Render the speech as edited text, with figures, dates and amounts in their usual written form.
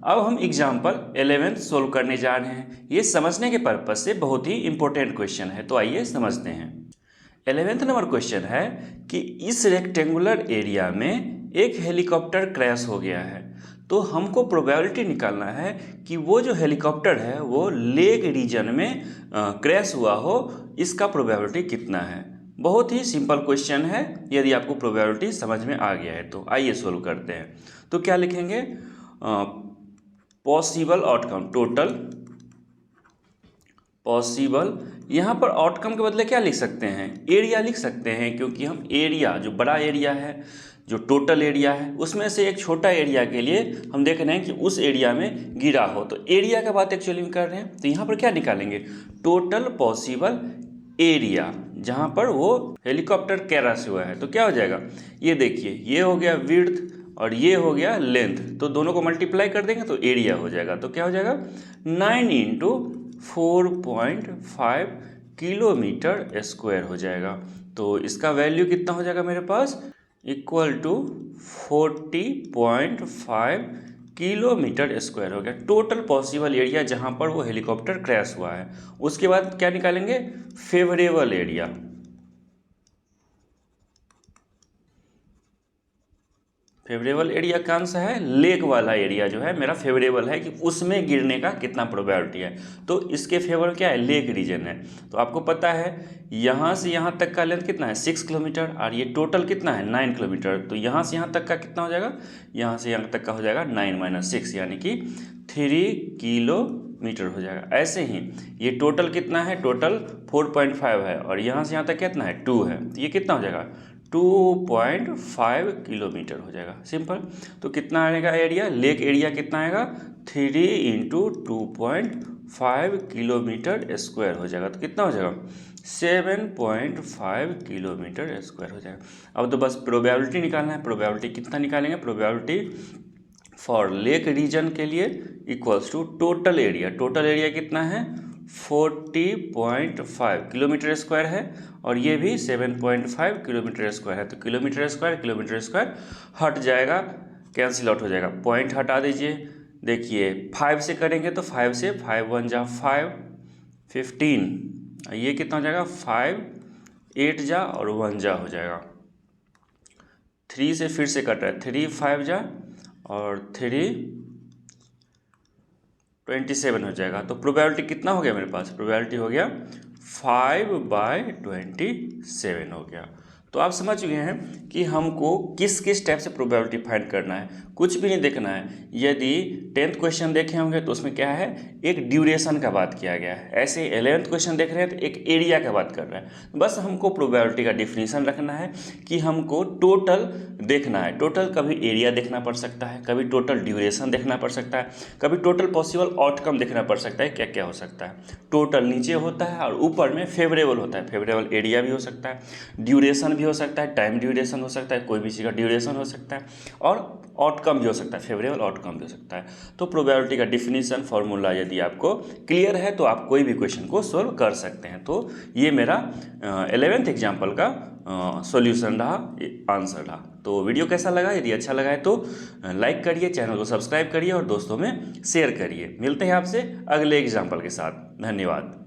अब हम example 11 solve करने जा रहे हैं। ये समझने के पर्पज से बहुत ही इंपॉर्टेंट क्वेश्चन है, तो आइए समझते हैं। 11th नंबर क्वेश्चन है कि इस रेक्टेंगुलर एरिया में एक हेलीकॉप्टर क्रैश हो गया है, तो हमको प्रोबेबिलिटी निकालना है कि वो जो हेलीकॉप्टर है वो लेक रीजन में क्रैश हुआ हो, इसका प्रोबेबिलिटी कितना है। बहुत ही सिंपल क्वेश्चन है, यदि आपको प्रोबेबिलिटी समझ में आ गया है तो आइए सोल्व करते हैं। तो क्या लिखेंगे, पॉसिबल आउटकम, टोटल पॉसिबल, यहाँ पर आउटकम के बदले क्या लिख सकते हैं, एरिया लिख सकते हैं, क्योंकि हम एरिया, जो बड़ा एरिया है, जो टोटल एरिया है, उसमें से एक छोटा एरिया के लिए हम देख रहे हैं कि उस एरिया में गिरा हो, तो एरिया का बात एक्चुअली में कर रहे हैं। तो यहाँ पर क्या निकालेंगे, टोटल पॉसिबल एरिया, जहाँ पर वो हेलीकॉप्टर क्रैश हुआ है। तो क्या हो जाएगा, ये देखिए, ये हो गया विड्थ और ये हो गया लेंथ, तो दोनों को मल्टीप्लाई कर देंगे तो एरिया हो जाएगा। तो क्या हो जाएगा, 9 × 4.5 किलोमीटर स्क्वायर हो जाएगा। तो इसका वैल्यू कितना हो जाएगा मेरे पास, इक्वल टू 40.5 किलोमीटर स्क्वायर हो गया टोटल पॉसिबल एरिया जहाँ पर वो हेलीकॉप्टर क्रैश हुआ है। उसके बाद क्या निकालेंगे, फेवरेबल एरिया। फेवरेबल एरिया कौन सा है, लेक वाला एरिया जो है मेरा फेवरेबल है, कि उसमें गिरने का कितना प्रोबेबिलिटी है। तो इसके फेवर क्या है, लेक रीजन है। तो आपको पता है यहाँ से यहाँ तक का लेंथ कितना है, 6 किलोमीटर, और ये टोटल कितना है, 9 किलोमीटर। तो यहाँ से यहाँ तक का कितना हो जाएगा, यहाँ से यहाँ तक का हो जाएगा 9 - 6, यानी कि 3 किलोमीटर हो जाएगा। ऐसे ही ये टोटल कितना है, टोटल 4.5 है, और यहाँ से यहाँ तक कितना है, 2 है, तो ये कितना हो जाएगा, 2.5 किलोमीटर हो जाएगा। सिंपल। तो कितना आएगा एरिया, लेक एरिया कितना आएगा, 3 × 2.5 किलोमीटर स्क्वायर हो जाएगा। तो कितना हो जाएगा, 7.5 किलोमीटर स्क्वायर हो जाएगा। अब तो बस प्रोबेबिलिटी निकालना है। प्रोबेबिलिटी कितना निकालेंगे, प्रोबेबिलिटी फॉर लेक रीजन के लिए equals to total area. Total area कितना है, 40.5 किलोमीटर स्क्वायर है, और ये भी 7.5 किलोमीटर स्क्वायर है। तो किलोमीटर स्क्वायर हट जाएगा, कैंसिल आउट हो जाएगा, पॉइंट हटा दीजिए। देखिए 5 से करेंगे तो 5 से 5 × 1 = 5, 15, ये कितना हो जाएगा, 5, 8 जा और 1 जा हो जाएगा। 3 से फिर से कट रहा है, 3, 5 जा और 3, 27 हो जाएगा। तो प्रोबेबिलिटी कितना हो गया मेरे पास, प्रोबेबिलिटी हो गया 5/27 हो गया। तो आप समझ चुके हैं कि हमको किस किस टाइप से प्रोबेबिलिटी फाइंड करना है, कुछ भी नहीं देखना है। यदि 10th क्वेश्चन देखे होंगे तो उसमें क्या है, एक ड्यूरेशन का बात किया गया है। ऐसे 11th क्वेश्चन देख रहे हैं तो एक एरिया का बात कर रहा है। बस हमको प्रोबेबिलिटी का डिफिनीशन रखना है कि हमको टोटल देखना है। टोटल कभी एरिया देखना पड़ सकता है, कभी टोटल ड्यूरेशन देखना पड़ सकता है, कभी टोटल पॉसिबल आउटकम देखना पड़ सकता है, क्या क्या हो सकता है। टोटल नीचे होता है और ऊपर में फेवरेबल होता है। फेवरेबल एरिया भी हो सकता है, ड्यूरेशन भी हो सकता है, टाइम ड्यूरेशन हो सकता है, कोई भी चीज़ का ड्यूरेशन हो सकता है, और आउटकम भी हो सकता है, फेवरेबल आउटकम भी हो सकता है। तो प्रोबेबिलिटी का डिफिनीशन फॉर्मूला यदि आपको क्लियर है तो आप कोई भी क्वेश्चन को सोल्व कर सकते हैं। तो ये मेरा 11th एग्जाम्पल का सॉल्यूशन रहा, आंसर रहा। तो वीडियो कैसा लगा, यदि अच्छा लगा है तो लाइक करिए, चैनल को सब्सक्राइब करिए और दोस्तों में शेयर करिए। मिलते हैं आपसे अगले एग्जाम्पल के साथ। धन्यवाद।